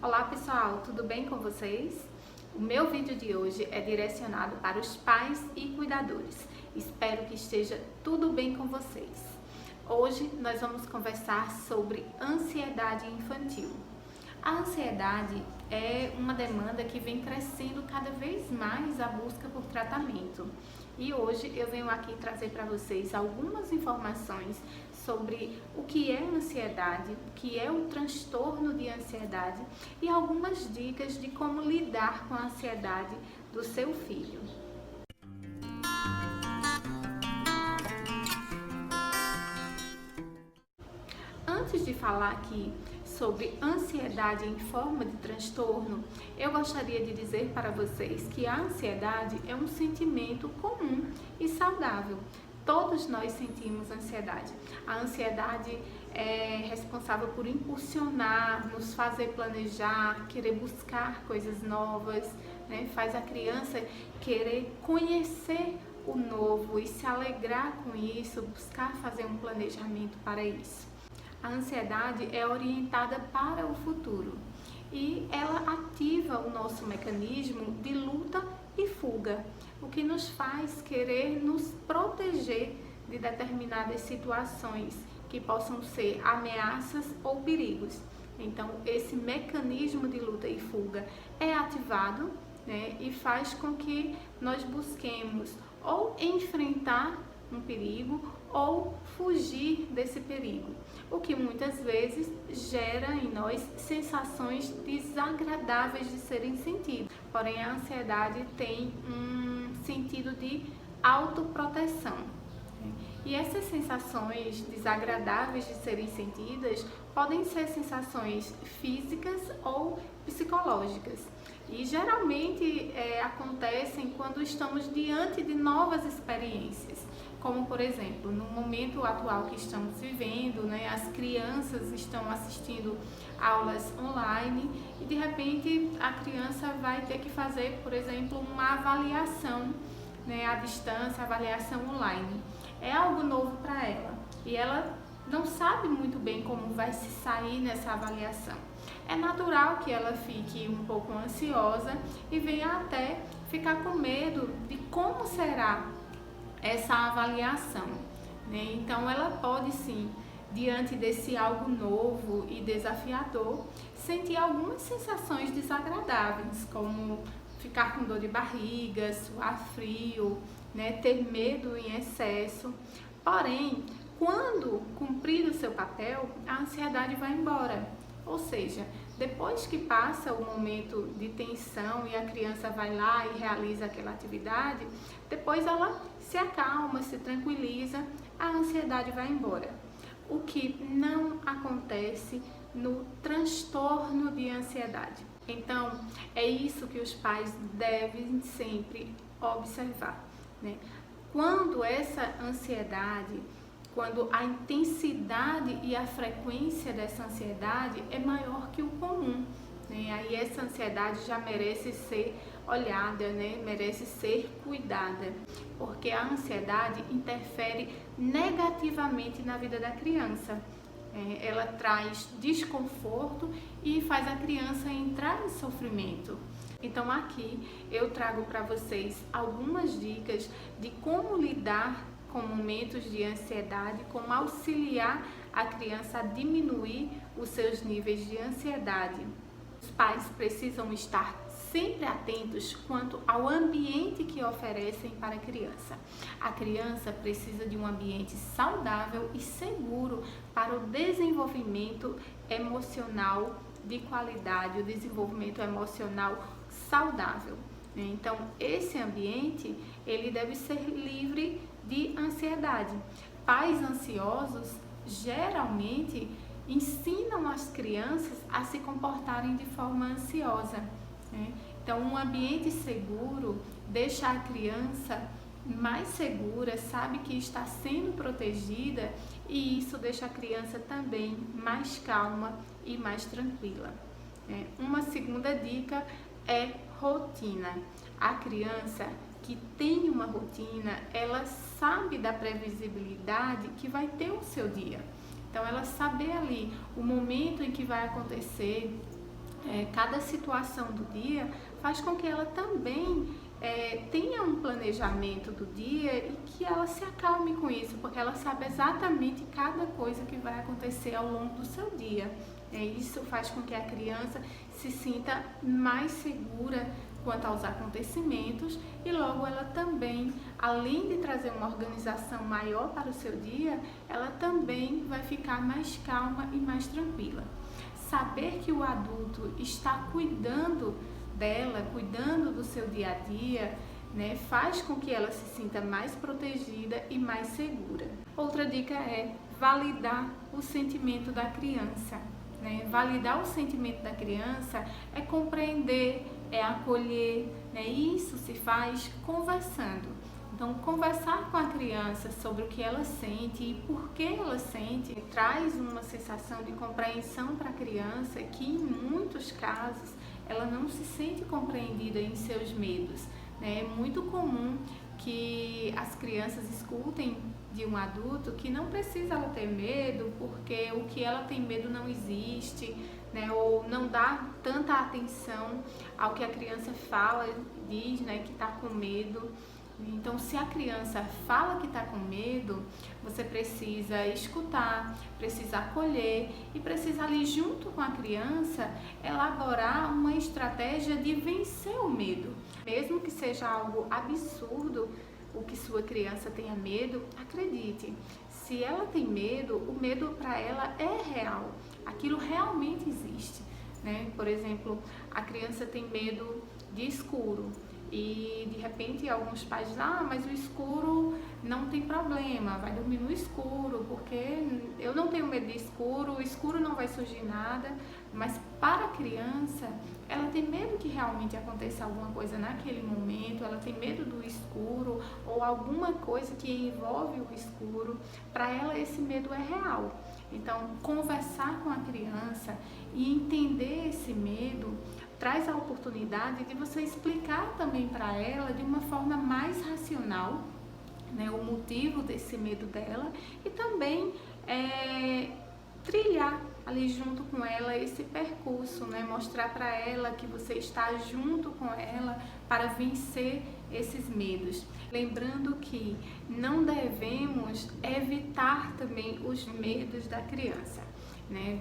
Olá pessoal, tudo bem com vocês? O meu vídeo de hoje é direcionado para os pais e cuidadores. Espero que esteja tudo bem com vocês. Hoje nós vamos conversar sobre ansiedade infantil. A ansiedade é uma demanda que vem crescendo cada vez mais a busca por tratamento. E hoje eu venho aqui trazer para vocês algumas informações sobre o que é ansiedade, o que é o transtorno de ansiedade e algumas dicas de como lidar com a ansiedade do seu filho. Antes de falar aqui sobre ansiedade em forma de transtorno, eu gostaria de dizer para vocês que a ansiedade é um sentimento comum e saudável. Todos nós sentimos ansiedade. A ansiedade é responsável por impulsionar, nos fazer planejar, querer buscar coisas novas, né? Faz a criança querer conhecer o novo e se alegrar com isso, buscar fazer um planejamento para isso. A ansiedade é orientada para o futuro e ela ativa o nosso mecanismo de luta e fuga, o que nos faz querer nos proteger de determinadas situações que possam ser ameaças ou perigos. Então, esse mecanismo de luta e fuga é ativado, né, e faz com que nós busquemos ou enfrentar um perigo ou fugir desse perigo, o que muitas vezes gera em nós sensações desagradáveis de serem sentidas. Porém, a ansiedade tem um sentido de autoproteção. E essas sensações desagradáveis de serem sentidas podem ser sensações físicas ou psicológicas. E geralmente acontecem quando estamos diante de novas experiências, como por exemplo, no momento atual que estamos vivendo, né, as crianças estão assistindo aulas online e de repente a criança vai ter que fazer, por exemplo, uma avaliação, né, à distância, avaliação online. É algo novo para ela e ela não sabe muito bem como vai se sair nessa avaliação. É natural que ela fique um pouco ansiosa e venha até ficar com medo de como será essa avaliação, né? Então ela pode sim, diante desse algo novo e desafiador, sentir algumas sensações desagradáveis, como ficar com dor de barriga, suar frio, né? Ter medo em excesso. Porém, quando cumprir o seu papel, a ansiedade vai embora. Ou seja, depois que passa o momento de tensão e a criança vai lá e realiza aquela atividade, depois ela se acalma, se tranquiliza, a ansiedade vai embora. O que não acontece no transtorno de ansiedade. Então, é isso que os pais devem sempre observar, né? Quando essa ansiedade, quando a intensidade e a frequência dessa ansiedade é maior que o comum, né? Aí essa ansiedade já merece ser olhada, né? Merece ser cuidada, porque a ansiedade interfere negativamente na vida da criança. Ela traz desconforto e faz a criança entrar em sofrimento. Então aqui eu trago para vocês algumas dicas de como lidar com momentos de ansiedade, como auxiliar a criança a diminuir os seus níveis de ansiedade. Os pais precisam estar sempre atentos quanto ao ambiente que oferecem para a criança. A criança precisa de um ambiente saudável e seguro para o desenvolvimento emocional de qualidade, o desenvolvimento emocional saudável. Então, esse ambiente, ele deve ser livre de ansiedade. Pais ansiosos geralmente ensinam as crianças a se comportarem de forma ansiosa, né? Então, um ambiente seguro deixa a criança mais segura, sabe que está sendo protegida e isso deixa a criança também mais calma e mais tranquila. Uma segunda dica é rotina. A criança que tem uma rotina, ela sabe da previsibilidade que vai ter o seu dia. Então, ela saber ali o momento em que vai acontecer Cada situação do dia faz com que ela também tenha um planejamento do dia e que ela se acalme com isso, porque ela sabe exatamente cada coisa que vai acontecer ao longo do seu dia. Isso faz com que a criança se sinta mais segura quanto aos acontecimentos e logo ela também, além de trazer uma organização maior para o seu dia, ela também vai ficar mais calma e mais tranquila. Saber que o adulto está cuidando dela, cuidando do seu dia a dia, faz com que ela se sinta mais protegida e mais segura. Outra dica é validar o sentimento da criança. Validar o sentimento da criança é compreender, é acolher, Isso se faz conversando. Então, conversar com a criança sobre o que ela sente e por que ela sente traz uma sensação de compreensão para a criança que, em muitos casos, ela não se sente compreendida em seus medos. É muito comum que as crianças escutem de um adulto que não precisa ela ter medo porque o que ela tem medo não existe, ou não dá tanta atenção ao que a criança fala, diz, que está com medo. Então, se a criança fala que está com medo, você precisa escutar, precisa acolher e precisa ali junto com a criança elaborar uma estratégia de vencer o medo. Mesmo que seja algo absurdo o que sua criança tenha medo, acredite, se ela tem medo, o medo para ela é real, aquilo realmente existe. Por exemplo, a criança tem medo de escuro. E de repente alguns pais dizem, mas o escuro não tem problema, vai dormir no escuro, porque eu não tenho medo de escuro, o escuro não vai surgir nada. Mas para a criança, ela tem medo que realmente aconteça alguma coisa naquele momento, ela tem medo do escuro ou alguma coisa que envolve o escuro. Para ela esse medo é real. Então, conversar com a criança e entender esse medo traz a oportunidade de você explicar também para ela de uma forma mais racional, o motivo desse medo dela e também trilhar ali junto com ela esse percurso, mostrar para ela que você está junto com ela para vencer esses medos. Lembrando que não devemos evitar também os medos da criança.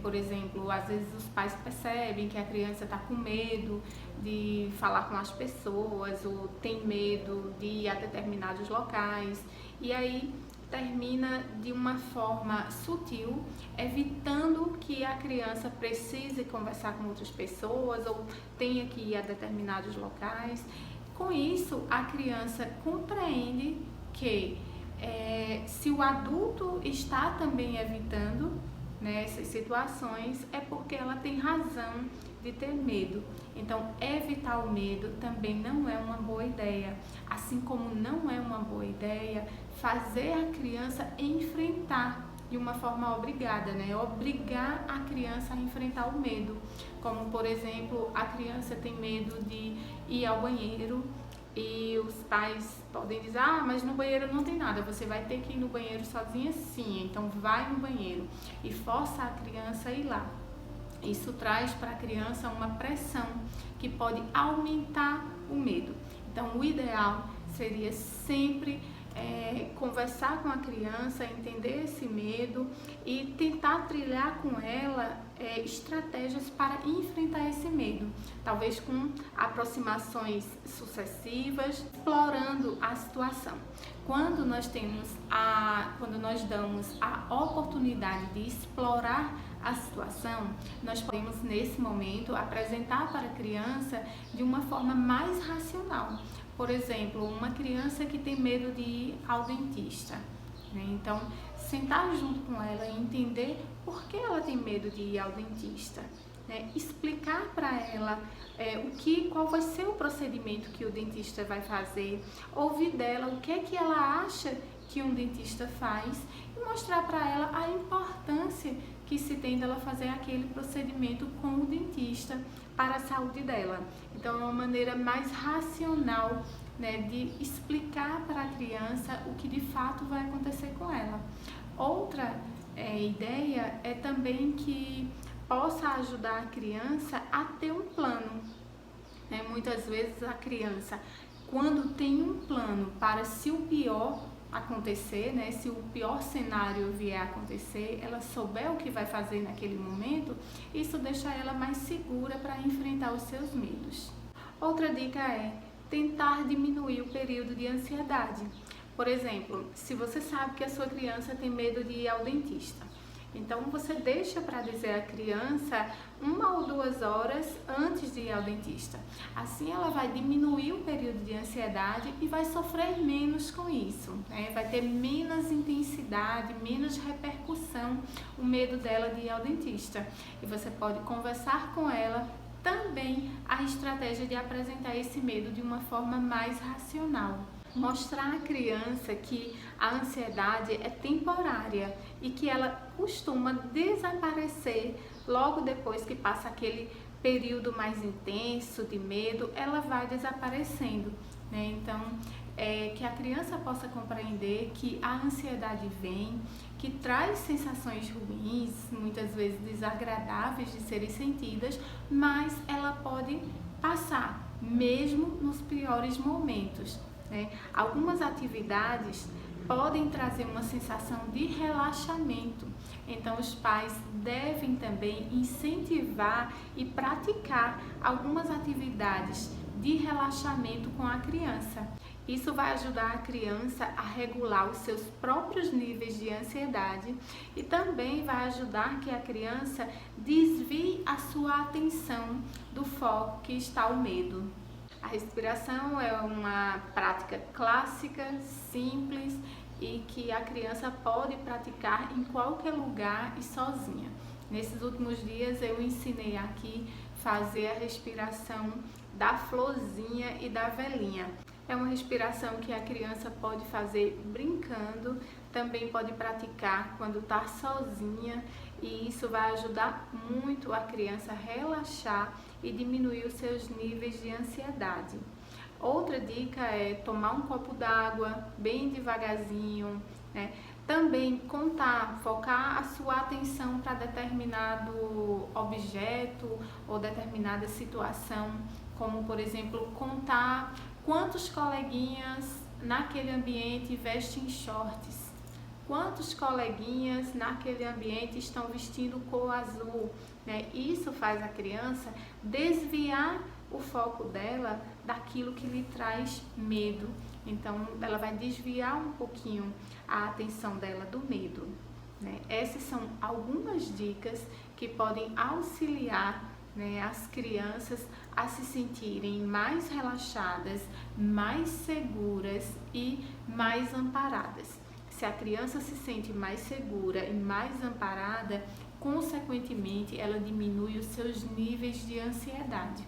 Por exemplo, às vezes os pais percebem que a criança está com medo de falar com as pessoas ou tem medo de ir a determinados locais e aí termina de uma forma sutil, evitando que a criança precise conversar com outras pessoas ou tenha que ir a determinados locais. Com isso, a criança compreende que se o adulto está também evitando essas situações, é porque ela tem razão de ter medo. Então, evitar o medo também não é uma boa ideia. Assim como não é uma boa ideia fazer a criança enfrentar de uma forma obrigada, Obrigar a criança a enfrentar o medo. Como, por exemplo, a criança tem medo de ir ao banheiro e os pais podem dizer, mas no banheiro não tem nada, você vai ter que ir no banheiro sozinha sim, então vai no banheiro e força a criança a ir lá. Isso traz para a criança uma pressão que pode aumentar o medo. Então, o ideal seria sempre conversar com a criança, entender esse medo e tentar trilhar com ela estratégias para enfrentar esse medo, talvez com aproximações sucessivas, explorando a situação. Quando nós damos a oportunidade de explorar a situação, nós podemos nesse momento apresentar para a criança de uma forma mais racional. Por exemplo, uma criança que tem medo de ir ao dentista, Então, sentar junto com ela e entender por que ela tem medo de ir ao dentista, explicar para ela qual vai ser o procedimento que o dentista vai fazer, ouvir dela o que é que ela acha que um dentista faz e mostrar para ela a importância que se tem dela fazer aquele procedimento com o dentista para a saúde dela. Então, é uma maneira mais racional, de explicar para a criança o que de fato vai acontecer com ela. Outra ideia é também que possa ajudar a criança a ter um plano Muitas vezes a criança, quando tem um plano para se o pior acontecer, né, se o pior cenário vier a acontecer, ela souber o que vai fazer naquele momento, isso deixa ela mais segura para enfrentar os seus medos. Outra dica é tentar diminuir o período de ansiedade. Por exemplo, se você sabe que a sua criança tem medo de ir ao dentista, então você deixa para dizer à criança 1 ou 2 horas antes de ir ao dentista. Assim ela vai diminuir o período de ansiedade e vai sofrer menos com isso, né? Vai ter menos intensidade, menos repercussão o medo dela de ir ao dentista. E você pode conversar com ela também a estratégia de apresentar esse medo de uma forma mais racional. Mostrar à criança que a ansiedade é temporária e que ela costuma desaparecer logo depois que passa aquele período mais intenso de medo, ela vai desaparecendo, né? Então, que a criança possa compreender que a ansiedade vem, que traz sensações ruins, muitas vezes desagradáveis de serem sentidas, mas ela pode passar, mesmo nos piores momentos. Algumas atividades podem trazer uma sensação de relaxamento, então os pais devem também incentivar e praticar algumas atividades de relaxamento com a criança. Isso vai ajudar a criança a regular os seus próprios níveis de ansiedade e também vai ajudar que a criança desvie a sua atenção do foco que está o medo. A respiração é uma prática clássica, simples e que a criança pode praticar em qualquer lugar e sozinha. Nesses últimos dias eu ensinei aqui fazer a respiração da florzinha e da velhinha. É uma respiração que a criança pode fazer brincando, também pode praticar quando está sozinha e isso vai ajudar muito a criança a relaxar e diminuir os seus níveis de ansiedade. Outra dica é tomar um copo d'água bem devagarzinho, né? Também contar, focar a sua atenção para determinado objeto ou determinada situação, como por exemplo contar quantos coleguinhas naquele ambiente vestem shorts, quantos coleguinhas naquele ambiente estão vestindo cor azul, né? Isso faz a criança desviar o foco dela daquilo que lhe traz medo. Então, ela vai desviar um pouquinho a atenção dela do medo, né? Essas são algumas dicas que podem auxiliar, né, as crianças a se sentirem mais relaxadas, mais seguras e mais amparadas. Se a criança se sente mais segura e mais amparada, consequentemente, ela diminui os seus níveis de ansiedade.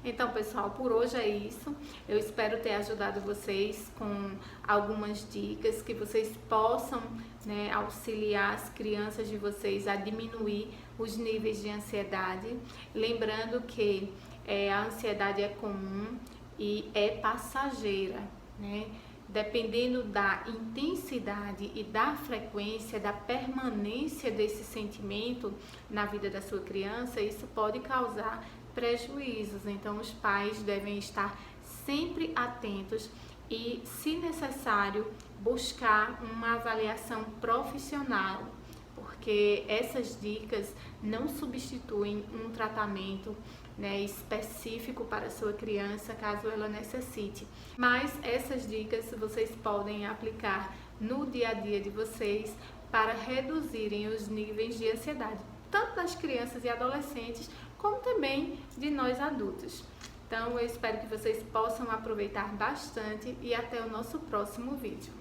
Então, pessoal, por hoje é isso. Eu espero ter ajudado vocês com algumas dicas que vocês possam, né, auxiliar as crianças de vocês a diminuir os níveis de ansiedade. Lembrando que a ansiedade é comum e é passageira, né? Dependendo da intensidade e da frequência, da permanência desse sentimento na vida da sua criança, isso pode causar prejuízos. Então, os pais devem estar sempre atentos e, se necessário, buscar uma avaliação profissional, porque essas dicas não substituem um tratamento, né, específico para a sua criança, caso ela necessite. Mas essas dicas vocês podem aplicar no dia a dia de vocês para reduzirem os níveis de ansiedade, tanto das crianças e adolescentes, como também de nós adultos. Então, eu espero que vocês possam aproveitar bastante e até o nosso próximo vídeo.